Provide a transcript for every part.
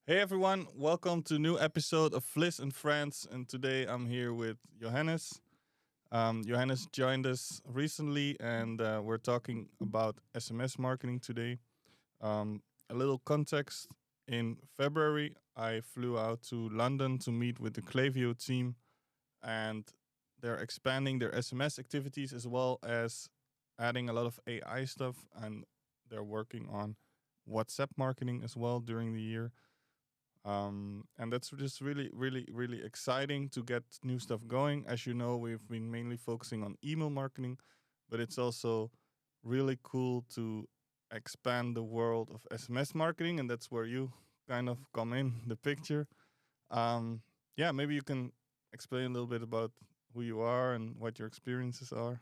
Hey everyone, welcome to a new episode of Flizz in France. And today I'm here with Johannes. Johannes joined us recently, and we're talking about SMS marketing today. A little context: in February, I flew out to London to meet with the Klaviyo team, and they're expanding their SMS activities as well as adding a lot of AI stuff, and they're working on WhatsApp marketing as well during the year. And that's just really, really, really exciting to get new stuff going. As you know, we've been mainly focusing on email marketing, but it's also really cool to expand the world of SMS marketing, and that's where you kind of come in the picture. Yeah, maybe you can explain a little bit about who you are and what your experiences are.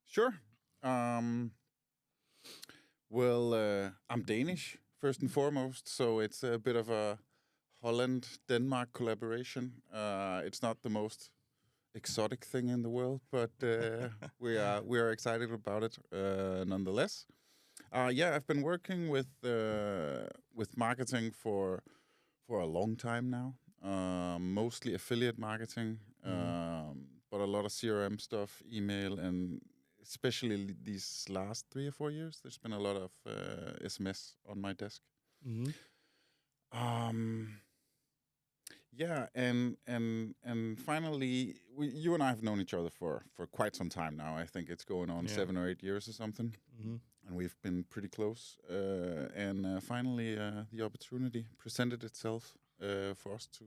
Sure. Um, I'm Danish first and foremost, so it's a bit of a Holland-Denmark collaboration. It's not the most exotic thing in the world, but we are excited about it nonetheless. I've been working with marketing for a long time now. Mostly affiliate marketing, but a lot of CRM stuff, email, and especially these last 3 or 4 years, there's been a lot of SMS on my desk. Mm-hmm. Um, and finally, you and I have known each other for quite some time now. I think it's going on 7 or 8 years or something, and we've been pretty close. Finally, the opportunity presented itself for us to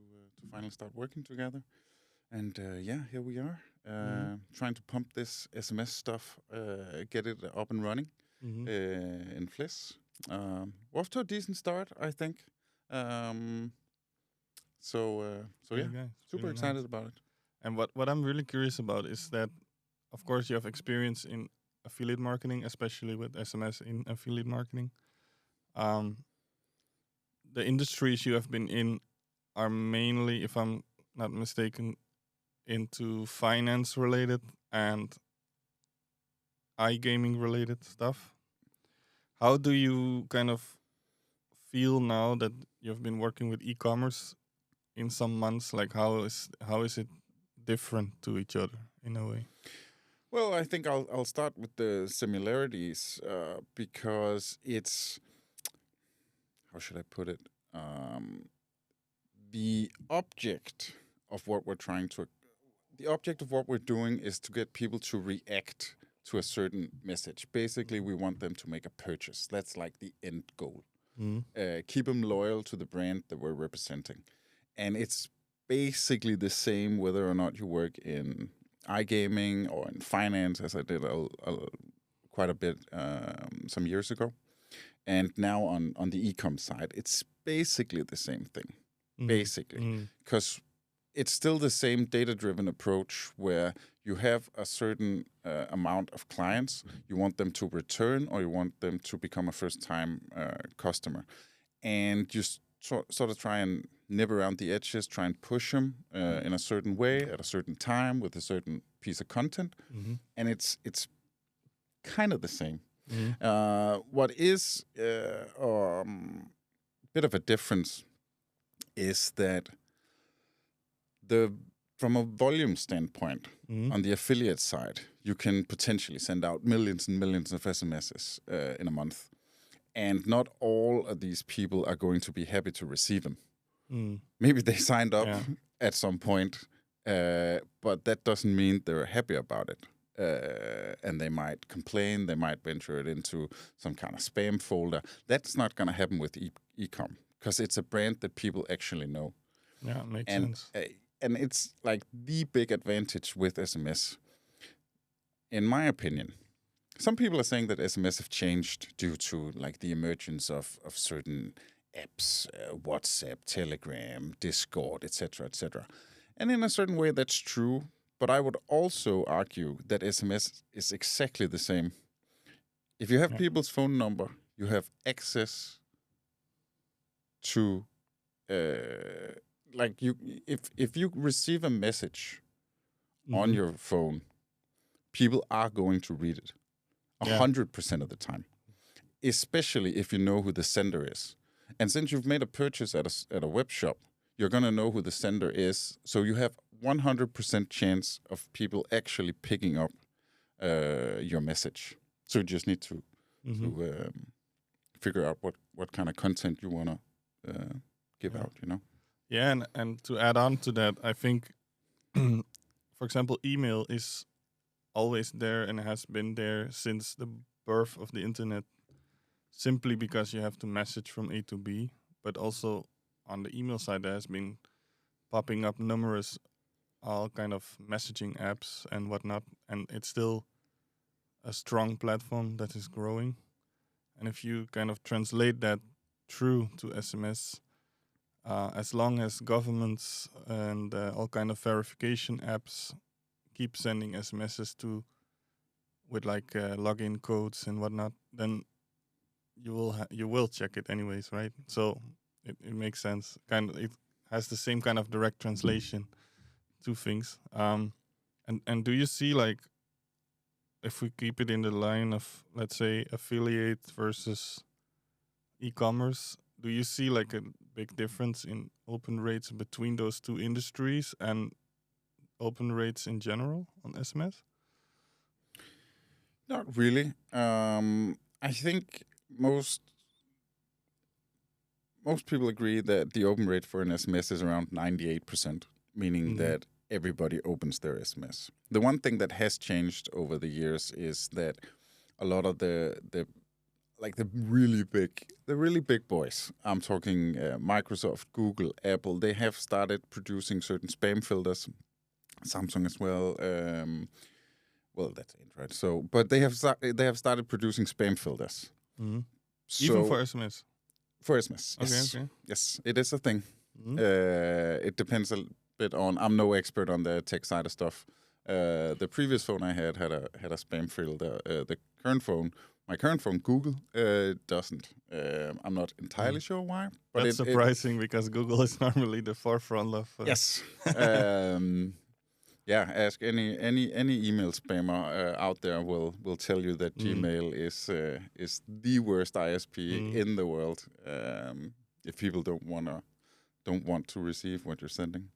finally start working together. And here we are, trying to pump this SMS stuff, get it up and running in Flizz. We're off to a decent start, I think. Super excited about it. And what I'm really curious about is that, of course, you have experience in affiliate marketing, especially with SMS in affiliate marketing. The industries you have been in are mainly, if I'm not mistaken, into finance related and iGaming related stuff. How do you kind of feel now that you've been working with e-commerce in some months? Like how is it different to each other in a way? Well, I think I'll start with the similarities because it's, how should I put it? The object of what we're doing is to get people to react to a certain message. Basically, we want them to make a purchase. That's like the end goal. Keep them loyal to the brand that we're representing. And it's basically the same whether or not you work in iGaming or in finance, as I did quite a bit some years ago. And now on the e-com side, it's basically the same thing. Basically. Because it's still the same data-driven approach where you have a certain amount of clients. You want them to return or you want them to become a first-time customer. And you sort of try and nib around the edges, try and push them in a certain way at a certain time with a certain piece of content. And it's kind of the same. What is a bit of a difference is that from a volume standpoint, on the affiliate side, you can potentially send out millions and millions of SMSs in a month. And not all of these people are going to be happy to receive them. Maybe they signed up at some point, but that doesn't mean they're happy about it. And they might complain, they might venture it into some kind of spam folder. That's not going to happen with e-com because it's a brand that people actually know. Yeah, makes sense. And it's like the big advantage with SMS, in my opinion. Some people are saying that SMS have changed due to like the emergence of certain apps, WhatsApp, Telegram, Discord, etc., etc. And in a certain way, that's true. But I would also argue that SMS is exactly the same. If you have people's phone number, you have access to, if you receive a message on your phone, people are going to read it 100% of the time, especially if you know who the sender is. And since you've made a purchase at a web shop, you're going to know who the sender is. So you have 100% chance of people actually picking up your message. So you just need to figure out what kind of content you want to give out, you know? Yeah, and to add on to that, I think, for example, email is always there and has been there since the birth of the internet, simply because you have to message from A to B. But also on the email side, there has been popping up numerous all kind of messaging apps and whatnot, and it's still a strong platform that is growing. And if you kind of translate that through to SMS, as long as governments and all kind of verification apps keep sending SMSs with like login codes and whatnot, then you will check it anyways, right? So it makes sense. It has the same kind of direct translation to things. And do you see, like, if we keep it in the line of, let's say, affiliate versus e-commerce, do you see like a big difference in open rates between those two industries and open rates in general on SMS? Not really. I think most people agree that the open rate for an SMS is around 98%, meaning that everybody opens their SMS. The one thing that has changed over the years is that a lot of the really big boys, I'm talking Microsoft, Google, Apple, they have started producing certain spam filters. Samsung as well. Well, that's Android. So, but they have started producing spam filters. Mm-hmm. So, even for SMS. For SMS, yes. Okay. Yes, it is a thing. Mm-hmm. It depends a bit on. I'm no expert on the tech side of stuff. The previous phone I had a spam filter. My current phone, Google, doesn't. I'm not entirely sure why. But that's surprising because Google is normally the forefront of. Yes. Yeah, ask any email spammer out there will tell you that Gmail is the worst ISP in the world. If people don't want to receive what you're sending.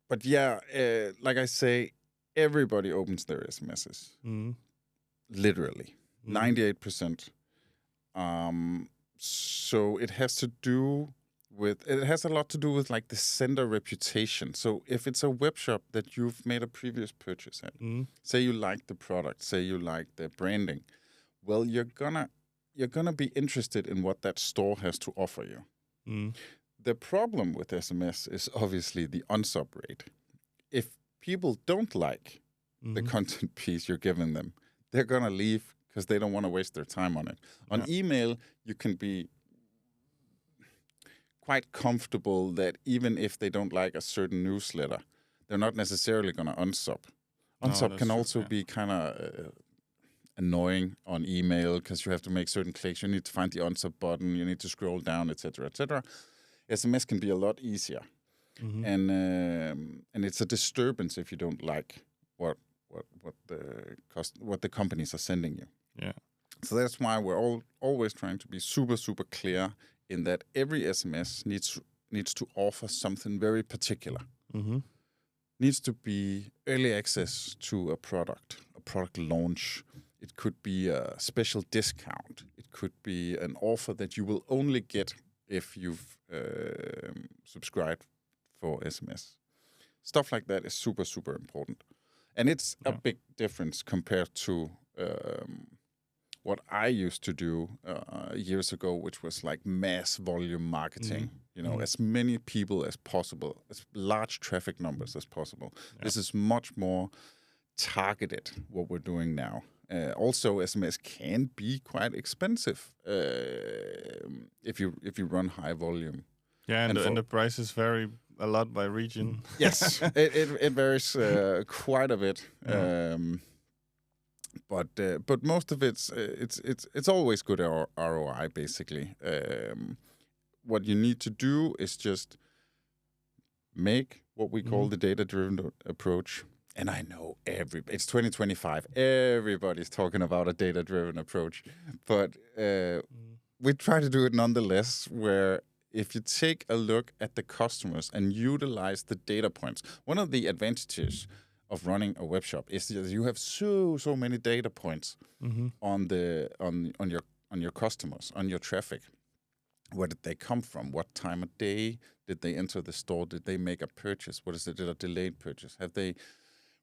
But yeah, like I say, everybody opens their SMSs. Literally, 98%. So it has a lot to do with like the sender reputation. So if it's a web shop that you've made a previous purchase at, say you like the product, say you like the branding, well, you're gonna be interested in what that store has to offer you. The problem with SMS is obviously the unsub rate. If people don't like the content piece you're giving them, they're gonna leave because they don't want to waste their time on it. On email, you can be quite comfortable that even if they don't like a certain newsletter, they're not necessarily going to unsub. Unsub can also be kind of annoying on email because you have to make certain clicks. You need to find the unsub button. You need to scroll down, etc., etc. SMS can be a lot easier, and it's a disturbance if you don't like what the companies are sending you. Yeah. So that's why we're always trying to be super, super clear in that every SMS needs to offer something very particular. Needs to be early access to a product launch. It could be a special discount. It could be an offer that you will only get if you've subscribed for SMS. Stuff like that is super, super important. And it's a big difference compared to what I used to do years ago, which was like mass volume marketing. As many people as possible, as large traffic numbers as possible. This is much more targeted, what we're doing now. Also, SMS can be quite expensive if you run high volume. Yeah, and the prices vary a lot by region. Yes, it varies quite a bit. But most of it's always good ROI basically. What you need to do is just make what we call the data-driven approach. And I know it's 2025. Everybody's talking about a data-driven approach, but we try to do it nonetheless. Where if you take a look at the customers and utilize the data points, one of the advantages of running a web shop is that you have so many data points on your customers, on your traffic. Where did they come from? What time of day did they enter the store? Did they make a purchase? What is it? Did a delayed purchase? Have they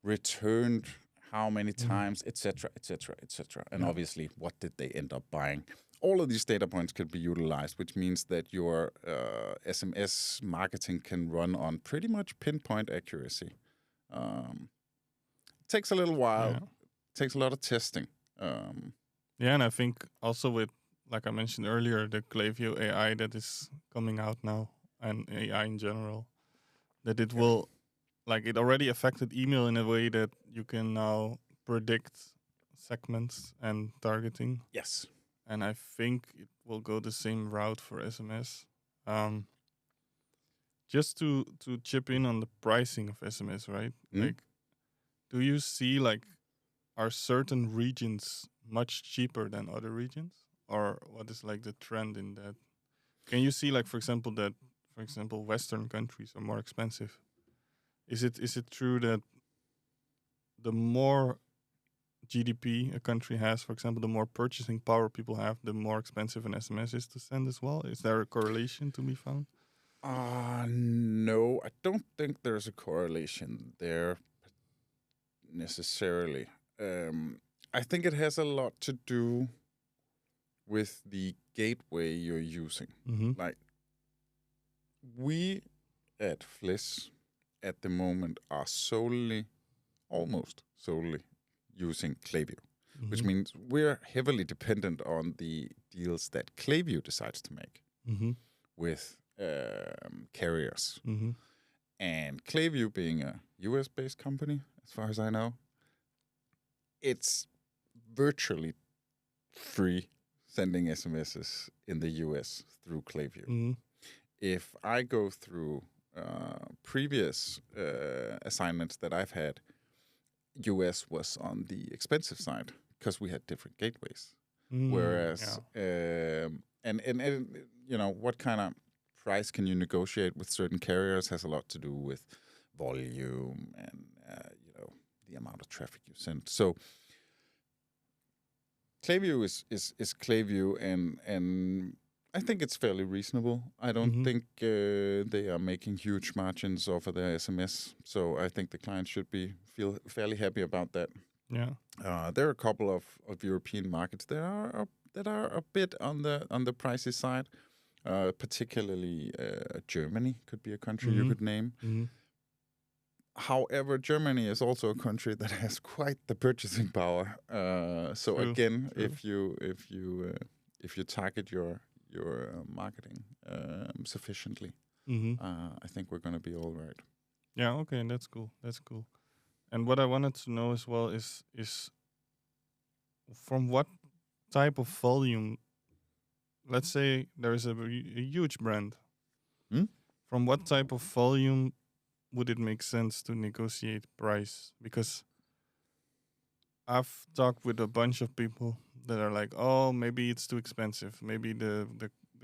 returned how many times, etc., etc., etc.? And obviously, what did they end up buying? All of these data points could be utilized, which means that your SMS marketing can run on pretty much pinpoint accuracy. It takes a little while. It takes a lot of testing. And I think also with, like I mentioned earlier, the Klaviyo AI that is coming out now, and AI in general, that it will, like, it already affected email in a way that you can now predict segments and targeting. Yes. And I think it will go the same route for SMS. Just to chip in on the pricing of SMS, right? Like, do you see, like, are certain regions much cheaper than other regions? Or what is, like, the trend in that? Can you see, like, for example, Western countries are more expensive? Is it true that the more GDP a country has, for example, the more purchasing power people have, the more expensive an SMS is to send as well? Is there a correlation to be found? No, I don't think there's a correlation there necessarily. I think it has a lot to do with the gateway you're using. Like, we at Flizz at the moment are almost solely using Klaviyo, which means we're heavily dependent on the deals that Klaviyo decides to make with carriers. And Klaviyo, being a US-based company, as far as I know, it's virtually free sending SMSs in the US through Klaviyo. If I go through previous assignments that I've had, US was on the expensive side because we had different gateways. Whereas, and you know, what kind of price can you negotiate with certain carriers has a lot to do with volume and you know, the amount of traffic you send. So Klaviyo is Klaviyo, and I think it's fairly reasonable. I don't think they are making huge margins off of their SMS, so I think the client should feel fairly happy about that. There are a couple of European markets that are a bit on the pricey side. Particularly Germany could be a country you could name. However, Germany is also a country that has quite the purchasing power. So true, again, true. if you target your marketing sufficiently, I think we're going to be all right. Yeah. Okay. That's cool. And what I wanted to know as well is from what type of volume. Let's say there is a huge brand. From what type of volume would it make sense to negotiate price? Because I've talked with a bunch of people that are like, oh, maybe it's too expensive. Maybe the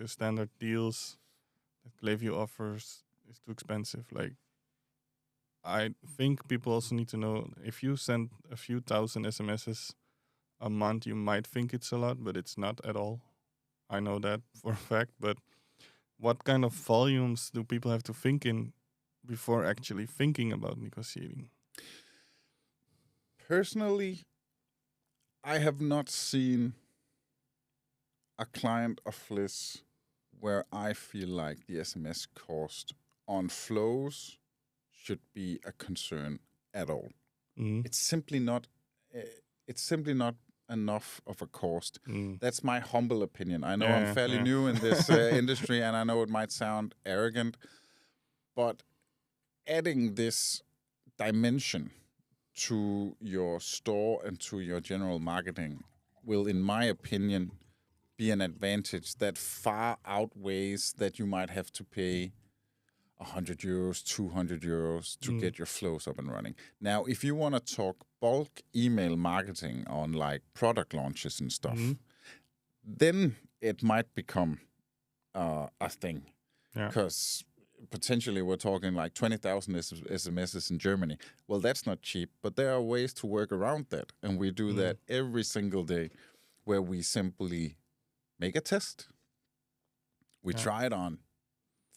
standard deals that Klaviyo offers is too expensive. Like, I think people also need to know, if you send a few thousand SMSs a month, you might think it's a lot, but it's not at all. I know that for a fact, but what kind of volumes do people have to think in before actually thinking about negotiating? Personally, I have not seen a client of Flizz where I feel like the SMS cost on flows should be a concern at all. It's simply not. It's simply not enough of a cost. That's my humble opinion. I know I'm fairly new in this industry, and I know it might sound arrogant, but adding this dimension to your store and to your general marketing will, in my opinion, be an advantage that far outweighs that you might have to pay 100 euros, 200 euros to get your flows up and running. Now, if you want to talk bulk email marketing on like product launches and stuff, then it might become a thing. Because potentially we're talking like 20,000 SMSs in Germany. Well, that's not cheap, but there are ways to work around that. And we do that every single day, where we simply make a test. We try it on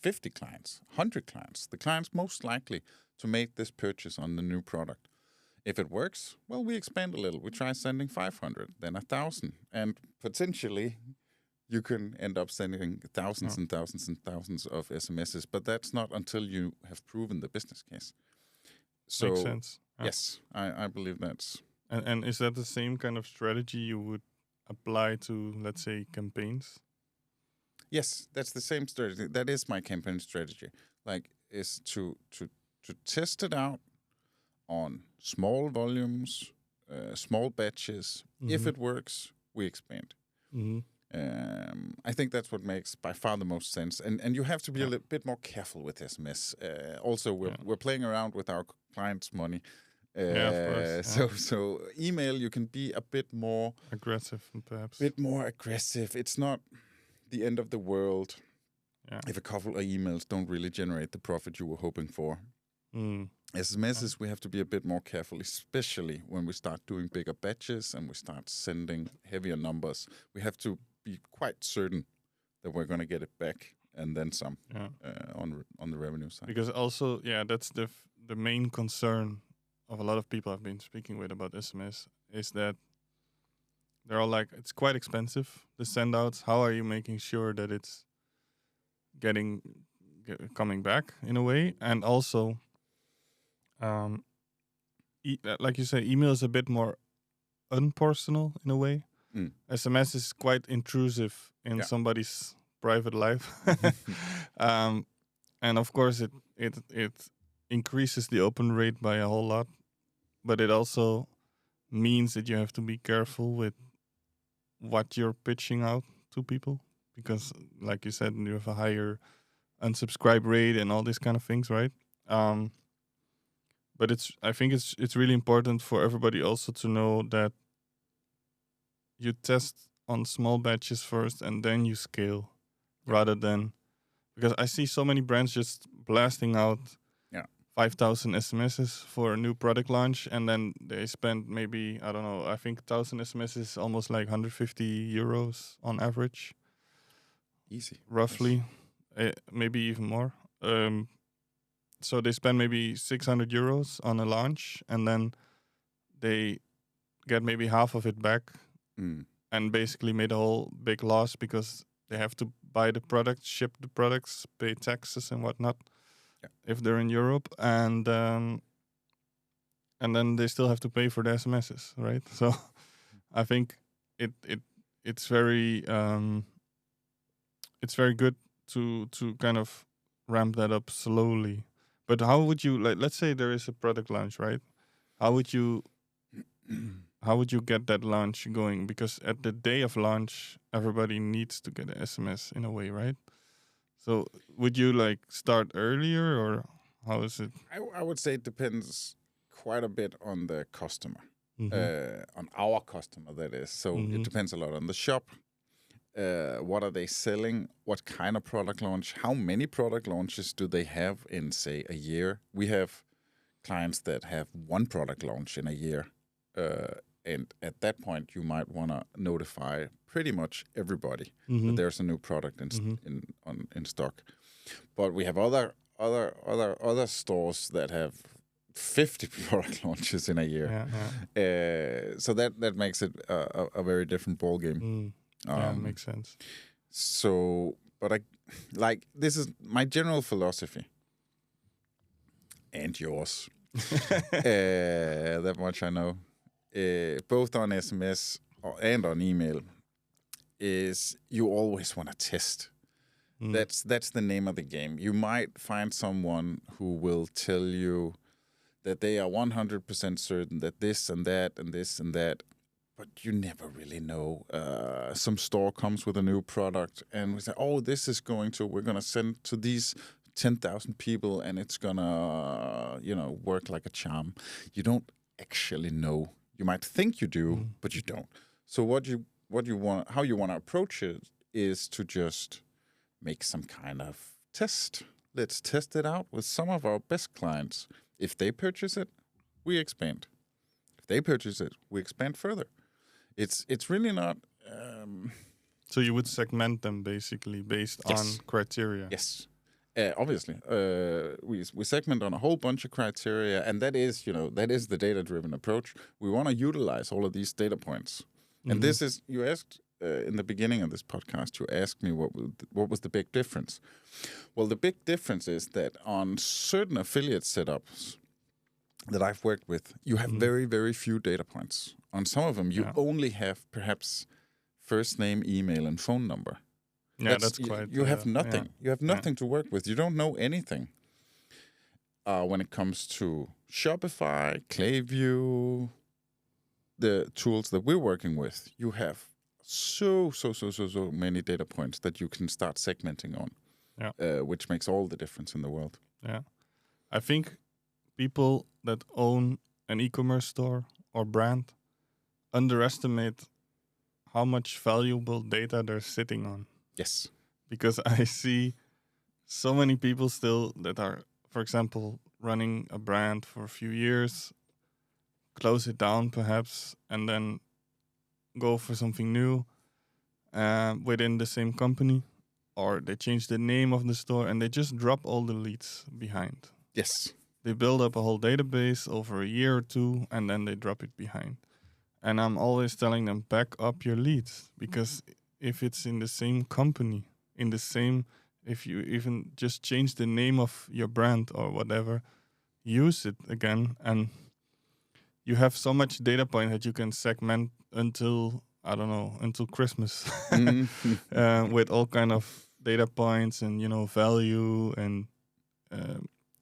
50 clients, 100 clients, the clients most likely to make this purchase on the new product. If it works, well, we expand a little. We try sending 500, then 1,000. And potentially, you can end up sending thousands and thousands and thousands of SMSs, but that's not until you have proven the business case. So, makes sense. Yes, I believe that's... And is that the same kind of strategy you would apply to, let's say, campaigns? Yes, that's the same strategy. That is my campaign strategy. Like, is to test it out on small volumes, small batches. If it works, we expand. I think that's what makes by far the most sense. And you have to be a little bit more careful with SMS. Also, we're playing around with our clients' money. Of course. So email, you can be a bit more aggressive, perhaps. It's not the end of the world if a couple of emails don't really generate the profit you were hoping for. SMSs, we have to be a bit more careful, especially when we start doing bigger batches and we start sending heavier numbers. We have to be quite certain that we're going to get it back and then some on the revenue side. Because also, that's the main concern of a lot of people I've been speaking with about SMS is that they're all like, it's quite expensive, the send-outs. How are you making sure that it's coming back in a way? And also, like you say, email is a bit more unpersonal in a way. SMS is quite intrusive in somebody's private life. And of course, it increases the open rate by a whole lot. But it also means that you have to be careful with what you're pitching out to people. Because, like you said, you have a higher unsubscribe rate and all these kind of things, right? But I think it's really important for everybody also to know that you test on small batches first and then you scale, rather than, because I see so many brands just blasting out 5,000 SMSs for a new product launch, and then they spend maybe, I don't know, I think 1,000 SMSs is almost like 150 euros on average. Easy. Roughly, maybe even more. So they spend maybe 600 euros on a launch, and then they get maybe half of it back, and basically made a whole big loss because they have to buy the product, ship the products, pay taxes and whatnot if they're in Europe, and then they still have to pay for the SMSs, right? So I think it's very good to kind of ramp that up slowly. But how would you, like, let's say there is a product launch, right? How would you get that launch going? Because at the day of launch, everybody needs to get an SMS in a way, right? So would you like start earlier, or how is it? I would say it depends quite a bit on the customer, on our customer, that is. So it depends a lot on the shop. What are they selling? What kind of product launch? How many product launches do they have in, say, a year? We have clients that have one product launch in a year. And at that point, you might want to notify pretty much everybody that there's a new product in stock. But we have other stores that have 50 product launches in a year. So that makes it a very different ballgame. Makes sense. So, but this is my general philosophy, and yours. That much I know. Both on SMS and on email, is you always want to test. That's the name of the game. You might find someone who will tell you that they are 100% certain that this and that and this and that, but you never really know. Some store comes with a new product and we say, oh, we're going to send to these 10,000 people and it's gonna, work like a charm. You don't actually know. You might think you do, but you don't. So how you want to approach it is to just make some kind of test. Let's test it out with some of our best clients. If they purchase it, we expand. If they purchase it, we expand further. It's really not. So you would segment them basically based on criteria. Yes, obviously. We segment on a whole bunch of criteria, and that is the data-driven approach. We want to utilize all of these data points, and this is you asked. In the beginning of this podcast, you asked me what was the big difference. Well, the big difference is that on certain affiliate setups that I've worked with, you have very, very few data points. On some of them, you only have perhaps first name, email, and phone number. Yeah, that's quite... You have nothing. Yeah. You have nothing to work with. You don't know anything. When it comes to Shopify, Clayview, the tools that we're working with, you have so many data points that you can start segmenting on, which makes all the difference in the world. Yeah, I think people that own an e-commerce store or brand underestimate how much valuable data they're sitting on. Yes. Because I see so many people still that are, for example, running a brand for a few years, close it down perhaps, and then go for something new within the same company, or they change the name of the store and they just drop all the leads behind. Yes. They build up a whole database over a year or two and then they drop it behind. And I'm always telling them, back up your leads, because if it's in the same company, if you even just change the name of your brand or whatever, use it again, and you have so much data point that you can segment until Christmas with all kind of data points and value, and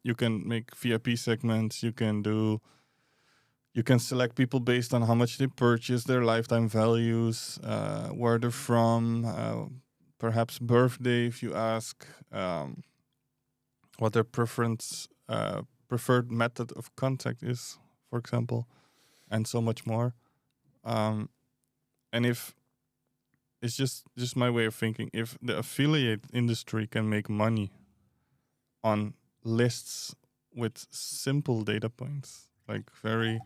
you can make VIP segments. You can select people based on how much they purchase, their lifetime values, where they're from, perhaps birthday if you ask, what their preferred method of contact is, for example, and so much more. And if it's just my way of thinking, if the affiliate industry can make money on lists with simple data points, like very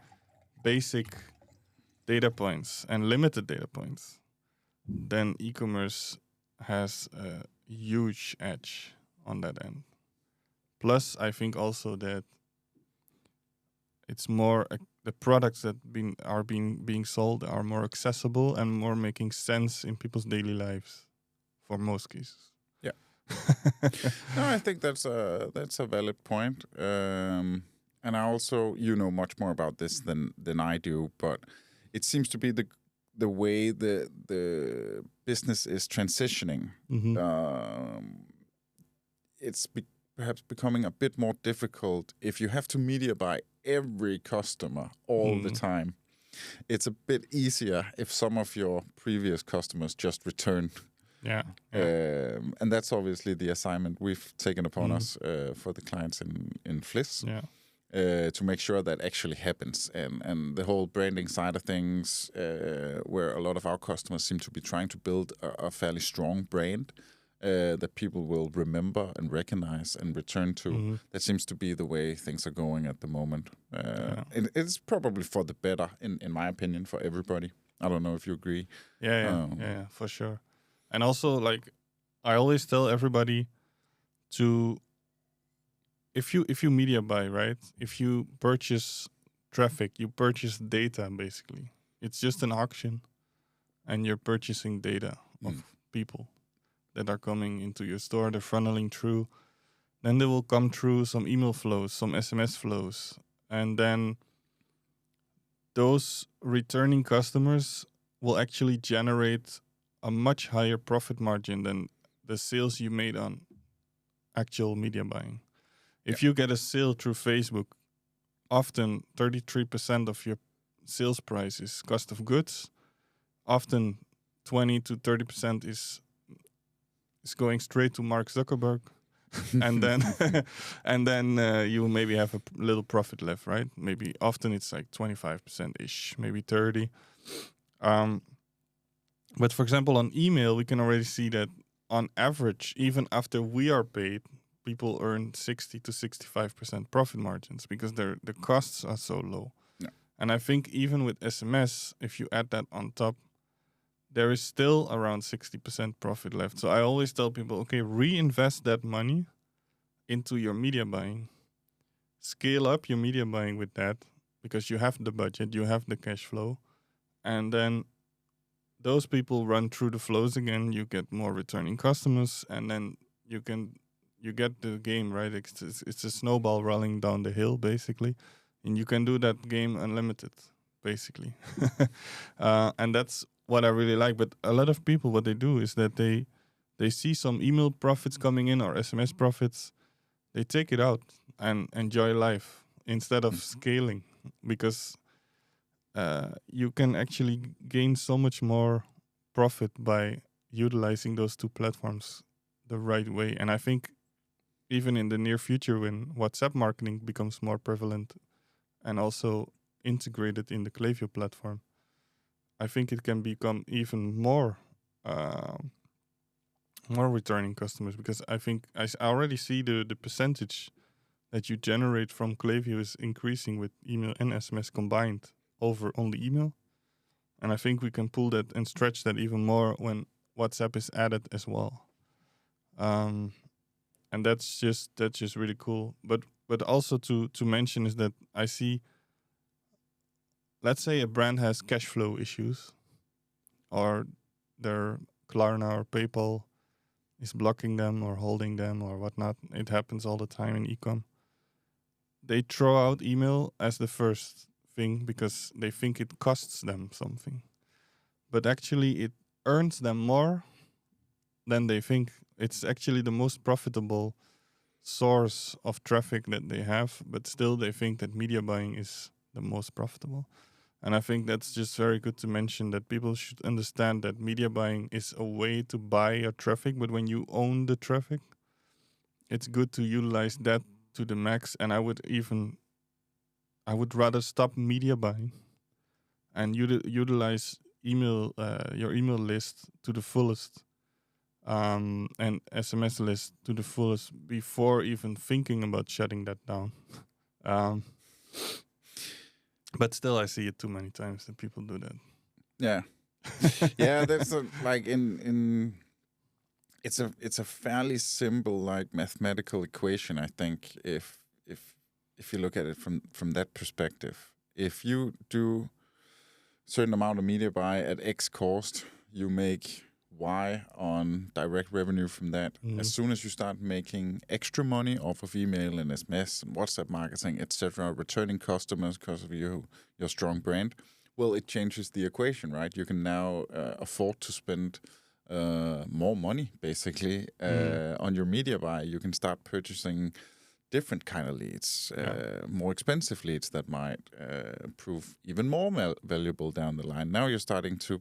basic data points and limited data points, then e-commerce has a huge edge on that end. Plus, I think also that it's more the products that are being sold are more accessible and more making sense in people's daily lives, for most cases. Yeah. No, I think that's a valid point. And I also, much more about this than I do, but it seems to be the way the business is transitioning. It's perhaps becoming a bit more difficult if you have to media buy every customer all the time. It's a bit easier if some of your previous customers just return. Yeah. And that's obviously the assignment we've taken upon us for the clients in Flizz. Yeah. To make sure that actually happens, and the whole branding side of things, where a lot of our customers seem to be trying to build a fairly strong brand that people will remember and recognize and return to. That seems to be the way things are going at the moment. It's probably for the better, in my opinion, for everybody. I don't know if you agree. Yeah, for sure. And also, like, I always tell everybody to, if you media buy, right? If you purchase traffic, you purchase data, basically. It's just an auction, and you're purchasing data of people that are coming into your store. They're funneling through. Then they will come through some email flows, some SMS flows. And then those returning customers will actually generate a much higher profit margin than the sales you made on actual media buying. If you get a sale through Facebook, often 33% of your sales price is cost of goods. Often 20 to 30% is going straight to Mark Zuckerberg. and then and then you maybe have a little profit left, right? Maybe often it's like 25% ish, maybe 30. But for example, on email, we can already see that on average, even after we are paid, people earn 60 to 65% profit margins because the costs are so low. Yeah. And I think even with SMS, if you add that on top, there is still around 60% profit left. So I always tell people, okay, reinvest that money into your media buying. Scale up your media buying with that because you have the budget, you have the cash flow. And then those people run through the flows again. You get more returning customers, and then you get the game, right? It's a snowball rolling down the hill, basically. And you can do that game unlimited, basically. And that's what I really like. But a lot of people, what they do is that they see some email profits coming in or SMS profits. They take it out and enjoy life instead of scaling, because you can actually gain so much more profit by utilizing those two platforms the right way. And I think even in the near future, when WhatsApp marketing becomes more prevalent and also integrated in the Klaviyo platform, I think it can become even more returning customers, because I think I already see the percentage that you generate from Klaviyo is increasing with email and SMS combined over only email. And I think we can pull that and stretch that even more when WhatsApp is added as well. And that's just really cool. But also to mention is that I see, let's say a brand has cash flow issues, or their Klarna or PayPal is blocking them or holding them or whatnot. It happens all the time in e-com. They throw out email as the first thing because they think it costs them something. But actually it earns them more than they think. It's actually the most profitable source of traffic that they have, but still they think that media buying is the most profitable. And I think that's just very good to mention, that people should understand that media buying is a way to buy your traffic, but when you own the traffic, it's good to utilize that to the max. And I would rather stop media buying and utilize email, your email list to the fullest, and SMS list to the fullest before even thinking about shutting that down. But still, I see it too many times that people do that. Yeah, yeah. That's like in. It's a fairly simple like mathematical equation. I think if you look at it from that perspective, if you do certain amount of media buy at X cost, you make Y on direct revenue from that. Mm-hmm. As soon as you start making extra money off of email and SMS and WhatsApp marketing, etc., returning customers because of your strong brand, well, it changes the equation, right? You can now afford to spend more money, basically, on your media buy. You can start purchasing different kind of leads, more expensive leads that might prove even more valuable down the line. Now you're starting to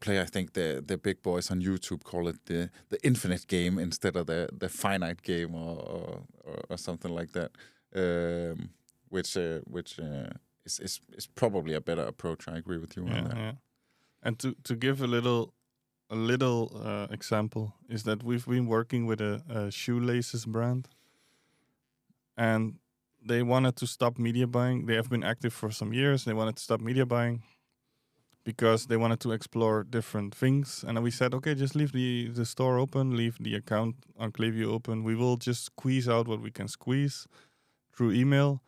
play, I think the big boys on YouTube call it the infinite game instead of the finite game or something like that, which is probably a better approach. I agree with you on that. Yeah. And to give a little example is that we've been working with a shoelaces brand, and they wanted to stop media buying. They have been active for some years. They wanted to stop media buying because they wanted to explore different things. And we said, okay, just leave the store open, leave the account on Klaviyo open. We will just squeeze out what we can squeeze through email.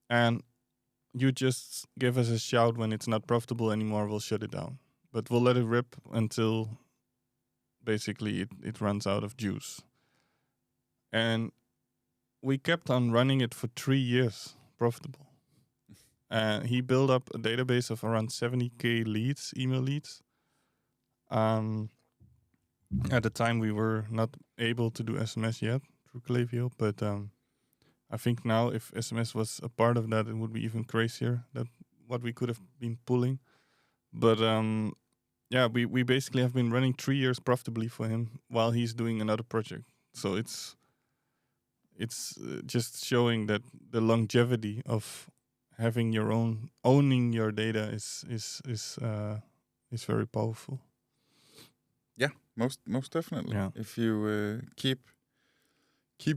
And you just give us a shout when it's not profitable anymore. We'll shut it down. But we'll let it rip until basically it runs out of juice. And we kept on running it for 3 years, profitable. He built up a database of around 70K leads, email leads. At the time, we were not able to do SMS yet through Klaviyo, but I think now if SMS was a part of that, it would be even crazier that what we could have been pulling. But we basically have been running 3 years profitably for him while he's doing another project. So it's it's just showing that the longevity of having owning your data is very powerful. Yeah, most definitely. Yeah. If you keep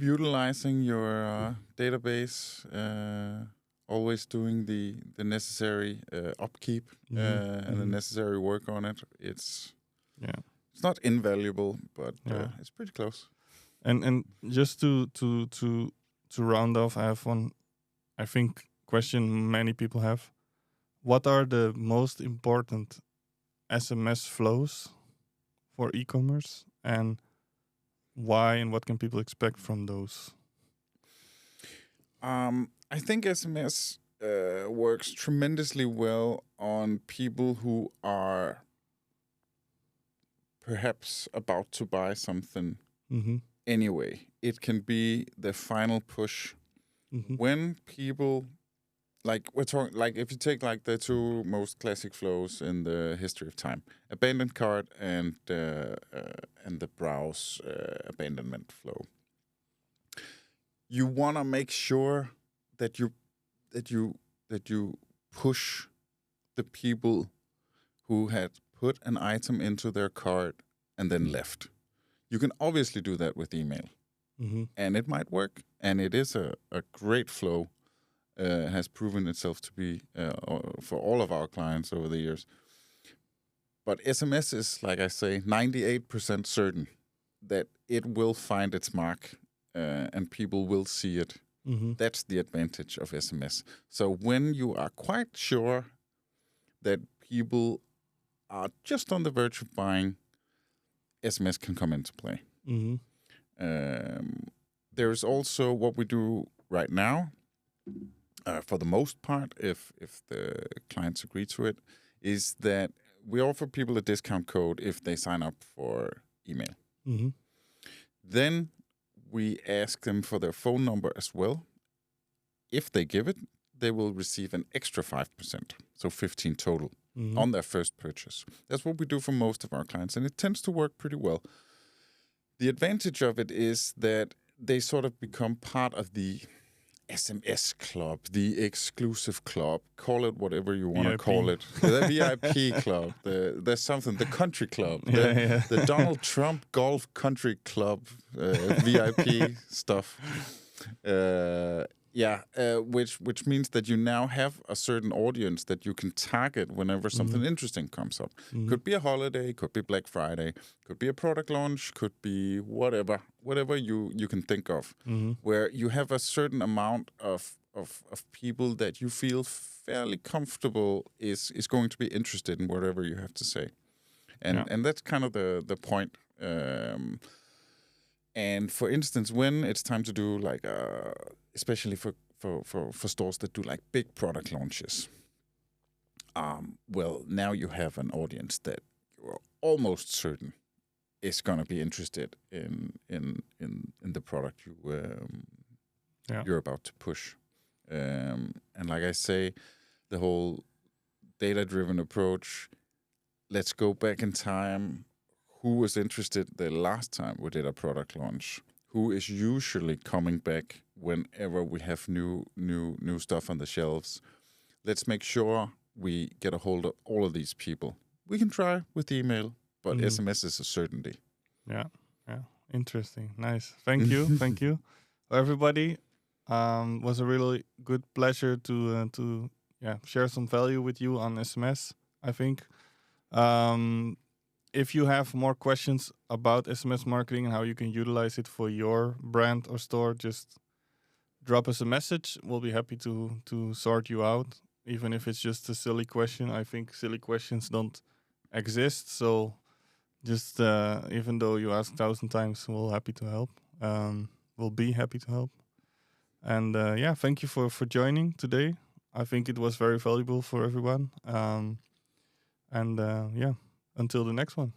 utilizing your database, always doing the necessary upkeep and the necessary work on it, it's not invaluable, but it's pretty close. And just to round off, I have one, I think, question many people have. What are the most important SMS flows for e-commerce, and why, and what can people expect from those? I think SMS works tremendously well on people who are perhaps about to buy something anyway. It can be the final push when people, like we're talking, like if you take like the two most classic flows in the history of time, abandoned cart and the browse abandonment flow. You want to make sure that you push the people who had put an item into their cart and then left. You can obviously do that with email, and it might work, and it is a great flow. Has proven itself to be for all of our clients over the years. But SMS is, like I say, 98% certain that it will find its mark and people will see it. That's the advantage of SMS. So when you are quite sure that people are just on the verge of buying, SMS can come into play. There's also what we do right now, for the most part, if the clients agree to it, is that we offer people a discount code if they sign up for email. Then we ask them for their phone number as well. If they give it, they will receive an extra 5%, so 15 total on their first purchase. That's what we do for most of our clients, and it tends to work pretty well. The advantage of it is that they sort of become part of the SMS club, the exclusive club, call it whatever you want to call it. The VIP club, there's something, the country club, the Donald Trump golf country club, VIP stuff. Which means that you now have a certain audience that you can target whenever something interesting comes up. Could be a holiday, could be Black Friday, could be a product launch, could be whatever you can think of, where you have a certain amount of people that you feel fairly comfortable is going to be interested in whatever you have to say. And that's kind of the point. And for instance, when it's time to do like especially for stores that do like big product launches, well, now you have an audience that you're almost certain is going to be interested in the product you're about to push. And like I say, the whole data-driven approach. Let's go back in time. Who was interested the last time we did a product launch? Who is usually coming back whenever we have new stuff on the shelves? Let's make sure we get a hold of all of these people. We can try with email, but SMS is a certainty. Yeah. Interesting. Nice. Thank you. Thank you, everybody. Was a really good pleasure to share some value with you on SMS, I think. If you have more questions about SMS marketing and how you can utilize it for your brand or store, just drop us a message. We'll be happy to sort you out, even if it's just a silly question. I think silly questions don't exist. So just even though you ask 1,000 times, we'll happy to help. We'll be happy to help. And thank you for joining today. I think it was very valuable for everyone. Until the next one.